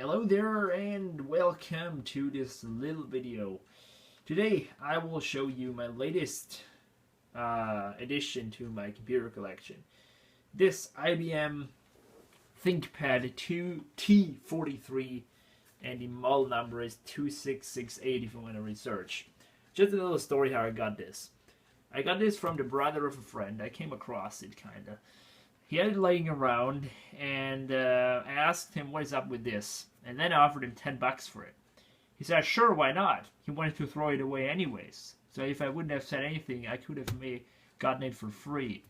Hello there and welcome to this little video. Today I will show you my latest addition to my computer collection. This IBM Thinkpad T43 and the model number is 2668 if you want to research. Just a little story how I got this. I got this from the brother of a friend. I came across it kinda. He had it laying around, and I asked him what is up with this, and then I offered him $10 for it. He said, sure, why not? He wanted to throw it away anyways. So if I wouldn't have said anything, I could have gotten it for free.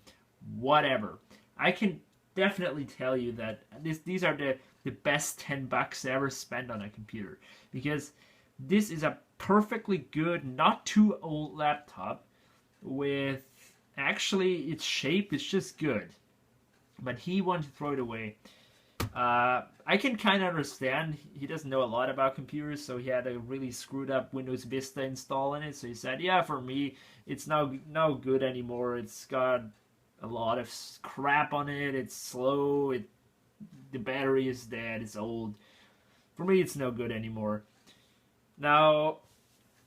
Whatever. I can definitely tell you that these are the best $10 I ever spent on a computer. Because this is a perfectly good, not too old laptop with, actually, its shape is just good. But he wanted to throw it away. I can kind of understand. He doesn't know a lot about computers, so he had a really screwed up Windows Vista install in it. So he said, yeah, for me, it's no good anymore. It's got a lot of crap on it. It's slow. The battery is dead. It's old. For me, it's no good anymore. Now,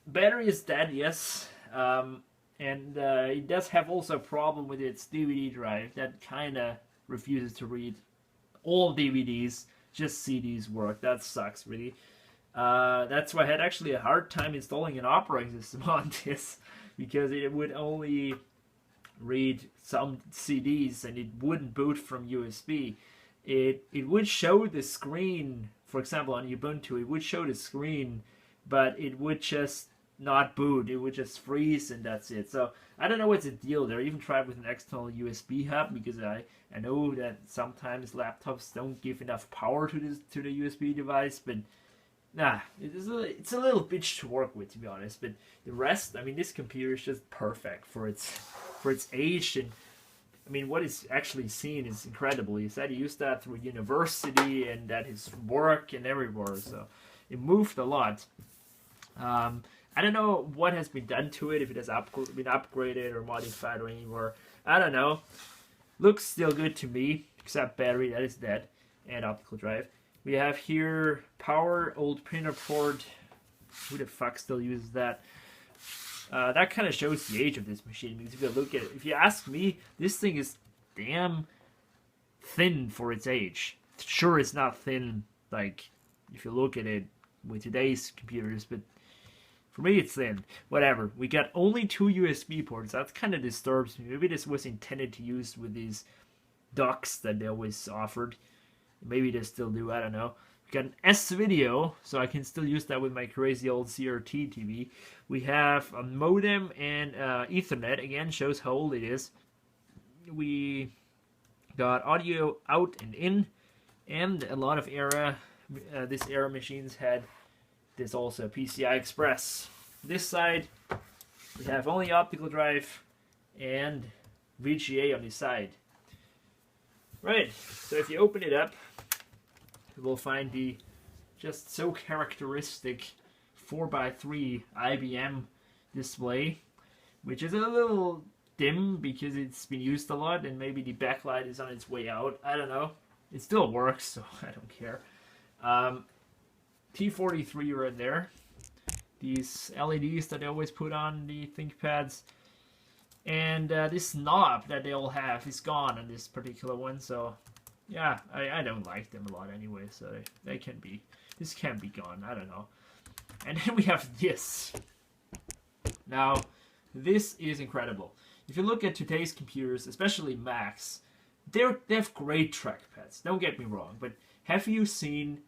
battery is dead, yes. And it does have also a problem with its DVD drive that kind of refuses to read all DVDs, just CDs work. That sucks, really. That's why I had actually a hard time installing an operating system on this, because it would only read some CDs and it wouldn't boot from USB. It would show the screen, for example on Ubuntu, it would show the screen, but it would just not boot. It would just freeze and that's it. So I don't know what's the deal there. I even tried with an external USB hub, because I know that sometimes laptops don't give enough power to the USB device, but nah, it's a little bitch to work with, to be honest. But the rest, I mean, this computer is just perfect for its age, and I mean, what is actually seen is incredible. He said he used that through university and at his work and everywhere, so it moved a lot. I don't know what has been done to it, if it has been upgraded or modified or anymore. I don't know. Looks still good to me, except battery, that is dead, and optical drive. We have here power, old printer port. Who the fuck still uses that? That kind of shows the age of this machine, because if you look at it, if you ask me, this thing is damn thin for its age. Sure, it's not thin, like, if you look at it with today's computers, but for me, it's thin. Whatever. We got only 2 USB ports. That kind of disturbs me. Maybe this was intended to use with these docks that they always offered. Maybe they still do. I don't know. We got an S-Video, so I can still use that with my crazy old CRT TV. We have a modem and Ethernet. Again, shows how old it is. We got audio out and in, and a lot of this era machines had this also PCI Express. This side, we have only optical drive and VGA on this side. Right, so if you open it up, you will find the just so characteristic 4x3 IBM display, which is a little dim because it's been used a lot and maybe the backlight is on its way out. I don't know. It still works, so I don't care. T43 right there. These LEDs that they always put on the ThinkPads. And this knob that they all have is gone on this particular one. So, yeah, I don't like them a lot anyway. So this can be gone. I don't know. And then we have this. Now, this is incredible. If you look at today's computers, especially Macs, they have great trackpads. Don't get me wrong. But have you seen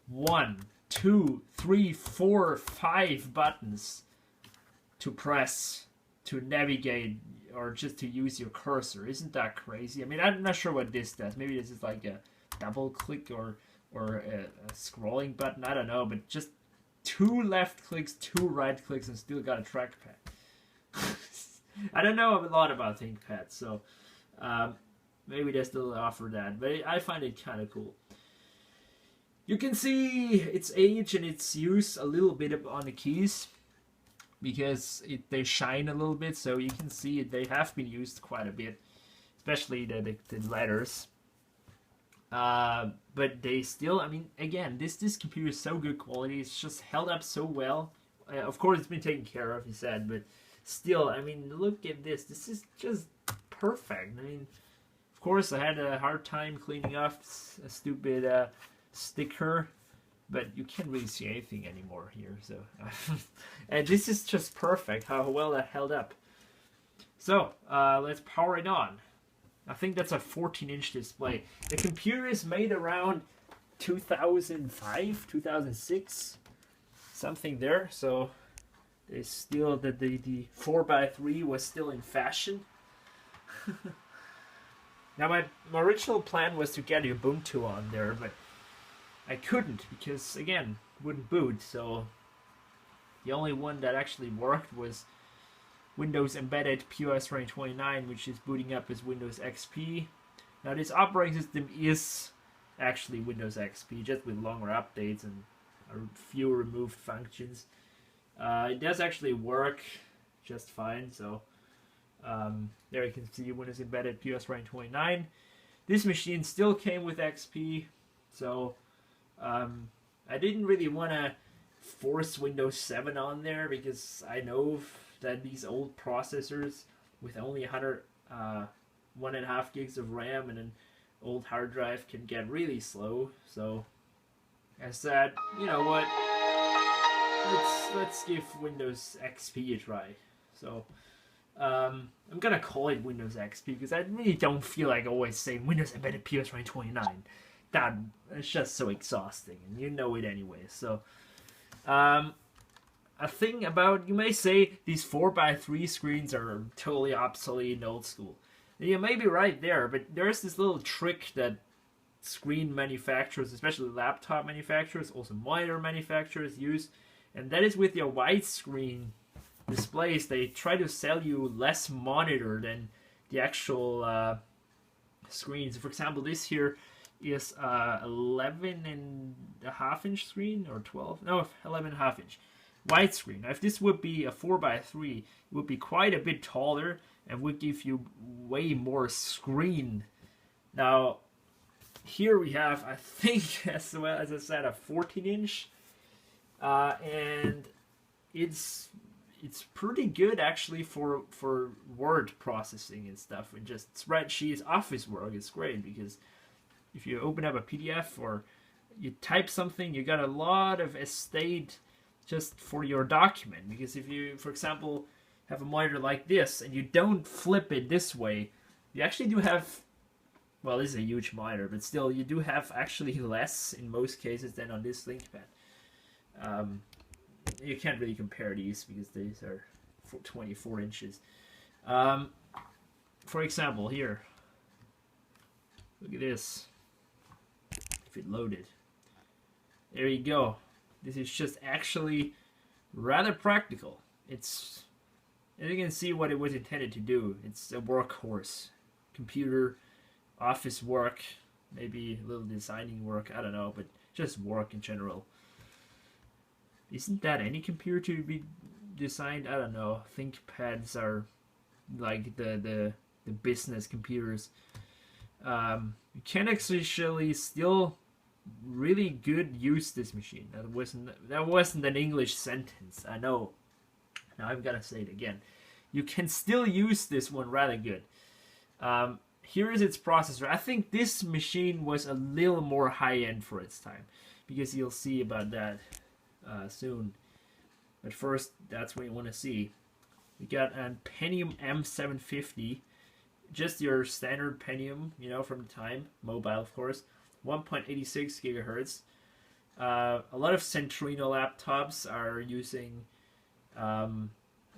1, 2, 3, 4, 5 buttons to press, to navigate, or just to use your cursor? Isn't that crazy? I mean, I'm not sure what this does. Maybe this is like a double click or a scrolling button. I don't know, but just 2 left clicks, 2 right clicks, and still got a trackpad. I don't know a lot about ThinkPads, so maybe they still offer that, but I find it kind of cool. You can see its age and its use a little bit on the keys, because they shine a little bit, so you can see they have been used quite a bit, especially the letters. But they still, I mean, again, this computer is so good quality. It's just held up so well. Of course, it's been taken care of, he said, but still, I mean, look at this. This is just perfect. I mean, of course, I had a hard time cleaning off a stupid sticker, but you can't really see anything anymore here. So, and this is just perfect. How well that held up. So, let's power it on. I think that's a 14-inch display. The computer is made around 2005, 2006, something there. So it's still the 4x3 was still in fashion. Now my original plan was to get Ubuntu on there, but I couldn't because again, wouldn't boot. So the only one that actually worked was Windows Embedded POS 29, which is booting up as Windows XP. Now this operating system is actually Windows XP, just with longer updates and a few removed functions. It does actually work just fine, so there you can see Windows Embedded POS 29. This machine still came with XP, so I didn't really want to force Windows 7 on there because I know that these old processors with only 1.5 gigs of RAM and an old hard drive can get really slow. So I said, you know what, let's give Windows XP a try. So I'm gonna call it Windows XP because I really don't feel like always saying Windows Embedded POS 29. It's just so exhausting, and you know it anyway. So a thing about, you may say these 4x3 screens are totally obsolete and old school. You may be right there, but there's this little trick that screen manufacturers, especially laptop manufacturers, also monitor manufacturers use, and that is with your widescreen displays, they try to sell you less monitor than the actual screens. For example, this here is 11.5-inch screen, or 12, no, 11.5-inch. Widescreen. Now, if this would be a 4x3, it would be quite a bit taller and would give you way more screen. Now, here we have, I think, as well as I said, a 14-inch, and it's pretty good actually for word processing and stuff, and just spreadsheets, office work. It's great because if you open up a PDF or you type something, you got a lot of estate just for your document. Because if you, for example, have a monitor like this and you don't flip it this way, you actually do have, well, this is a huge monitor, but still you do have actually less in most cases than on this Thinkpad. You can't really compare these because these are 24 inches. For example, here, look at this. If it loaded, there you go. This is just actually rather practical. It's, and you can see what it was intended to do. It's a workhorse, computer, office work, maybe a little designing work, I don't know, but just work in general. Isn't that any computer to be designed? I don't know. ThinkPads are like the business computers. You can actually still really good use this machine. That wasn't an English sentence. I know. Now I've got to say it again. You can still use this one rather good. Here is its processor. I think this machine was a little more high-end for its time, because you'll see about that soon. But first, that's what you want to see. We got a Pentium M750, just your standard Pentium, you know, from the time, mobile of course, 1.86 gigahertz. A lot of Centrino laptops are using,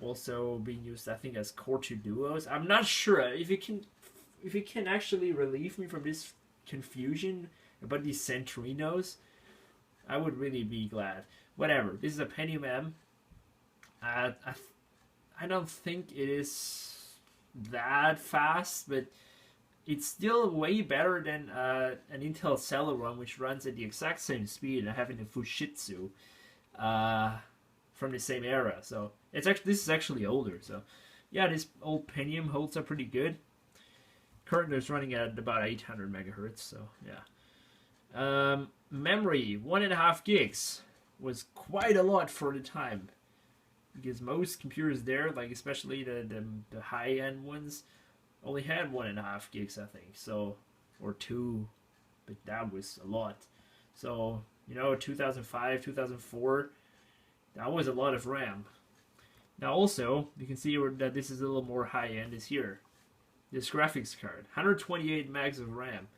also being used, I think, as Core 2 Duos. I'm not sure if you can actually relieve me from this confusion about these Centrinos. I would really be glad. Whatever. This is a Pentium M. I don't think it is that fast, but it's still way better than an Intel Celeron, which runs at the exact same speed, and having a Fujitsu from the same era. So it's actually, this is actually older. So yeah, this old Pentium holds up pretty good. Currently, it's running at about 800 megahertz. So yeah. Memory 1.5 gigs was quite a lot for the time, because most computers there, like especially the high end ones, only had 1.5 gigs, I think. So, or 2, but that was a lot. So 2005, 2004, that was a lot of RAM. Now also, you can see that this is a little more high end is here. This graphics card, 128 megs of RAM.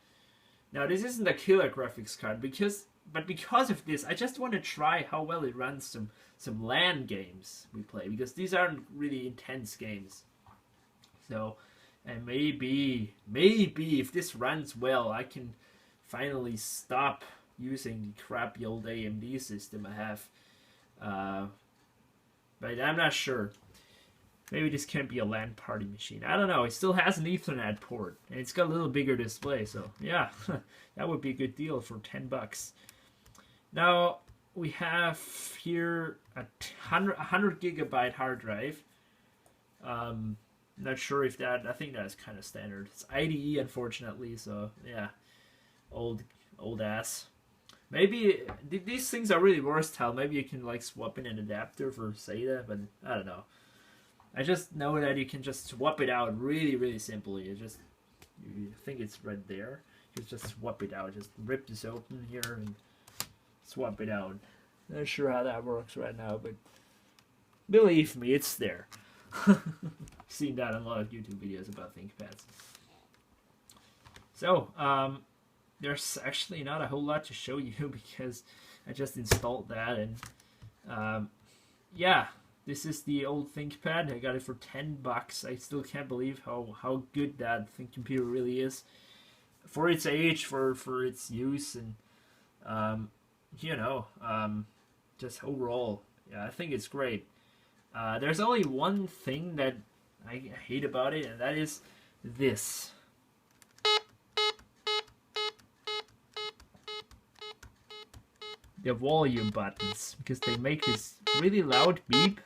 Now this isn't a killer graphics card because of this, I just want to try how well it runs some LAN games we play, because these aren't really intense games. So, and maybe if this runs well, I can finally stop using the crappy old AMD system I have. But I'm not sure. Maybe this can't be a LAN party machine. I don't know. It still has an Ethernet port, and it's got a little bigger display. So yeah, that would be a good deal for $10. Now we have here a 100 gigabyte hard drive. Not sure if that. I think that's kind of standard. It's IDE, unfortunately. So yeah, old ass. Maybe these things are really versatile. Maybe you can like swap in an adapter for SATA, but I don't know. I just know that you can just swap it out really simply. You think it's right there. You just swap it out. Just rip this open here and swap it out. Not sure how that works right now, but believe me, it's there. Seen that in a lot of YouTube videos about ThinkPads. So, there's actually not a whole lot to show you because I just installed that, and yeah, this is the old ThinkPad. I got it for $10. I still can't believe how good that computer really is for its age, for its use, and just overall, yeah, I think it's great. There's only one thing that I hate about it, and that is this. The volume buttons, because they make this really loud beep,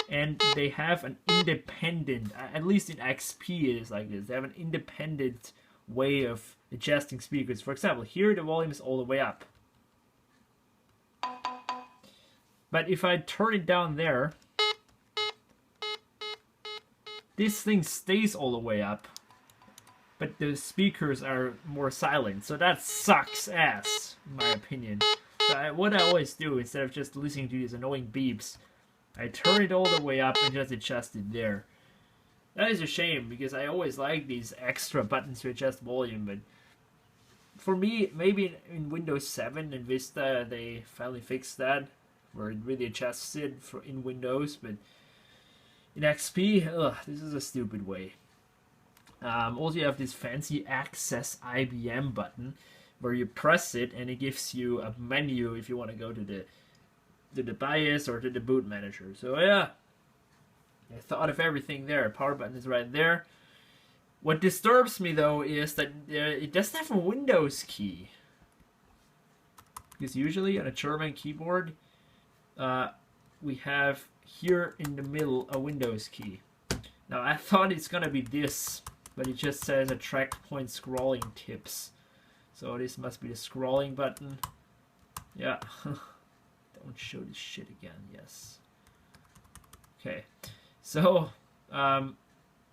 and they have an independent, at least in XP it is like this, they have an independent way of adjusting speakers. For example, here the volume is all the way up, but if I turn it down there, this thing stays all the way up, but the speakers are more silent, so that sucks ass, in my opinion. So what I always do, instead of just listening to these annoying beeps, I turn it all the way up and just adjust it there. That is a shame, because I always like these extra buttons to adjust volume, but for me, maybe in Windows 7 and Vista, they finally fixed that, where it really adjusts it in Windows, but in XP, this is a stupid way. Also, you have this fancy Access IBM button, where you press it and it gives you a menu if you want to go to the BIOS or to the boot manager. So yeah, I thought of everything there. Power button is right there. What disturbs me though is that it doesn't have a Windows key, because usually on a German keyboard we have here in the middle a Windows key. Now I thought it's gonna be this, but it just says a track point scrolling tips. So this must be the scrolling button. Yeah. Don't show this shit again. Yes. Okay. So,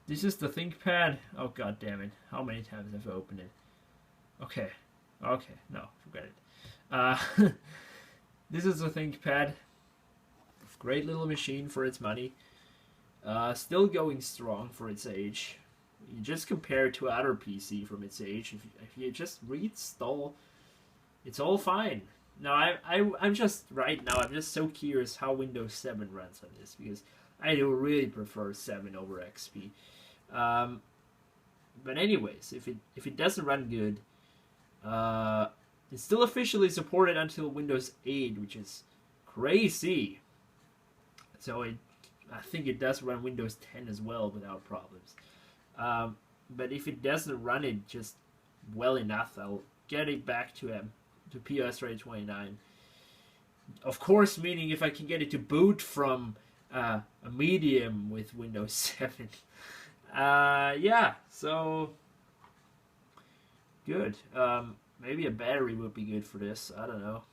this is the ThinkPad. Oh, god damn it. How many times have I opened it? Okay. Okay. No, forget it. This is the ThinkPad. Great little machine for its money. Still going strong for its age. You just compare it to other PC from its age. If you just reinstall, it's all fine. Now I'm just right now. I'm just so curious how Windows 7 runs on this, because I do really prefer 7 over XP. But anyways, if it doesn't run good, it's still officially supported until Windows 8, which is crazy. So I think it does run Windows 10 as well without problems. But if it doesn't run it just well enough, I'll get it back to PS 29. Of course, meaning if I can get it to boot from a medium with Windows 7. Yeah, so good. Maybe a battery would be good for this. I don't know.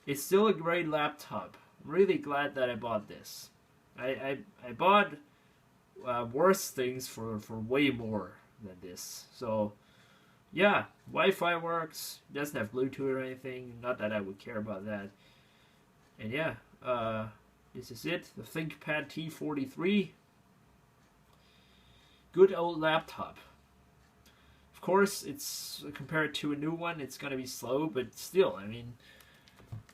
It's still a great laptop. I'm really glad that I bought this. I bought worse things for way more than this. So yeah, Wi-Fi works. It doesn't have Bluetooth or anything. Not that I would care about that. And yeah, this is it. The Thinkpad T43. Good old laptop. Of course, it's compared to a new one, it's gonna be slow, but still, I mean,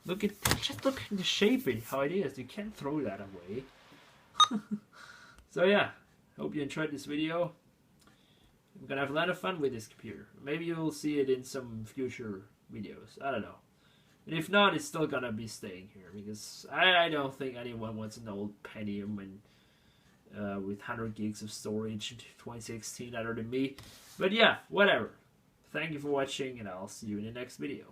just look at the shape of how it is. You can't throw that away. So yeah, hope you enjoyed this video. I'm gonna have a lot of fun with this computer. Maybe you'll see it in some future videos. I don't know. And if not, it's still gonna be staying here because I don't think anyone wants an old Pentium and with 100 gigs of storage in 2016 other than me. But yeah, whatever. Thank you for watching, and I'll see you in the next video.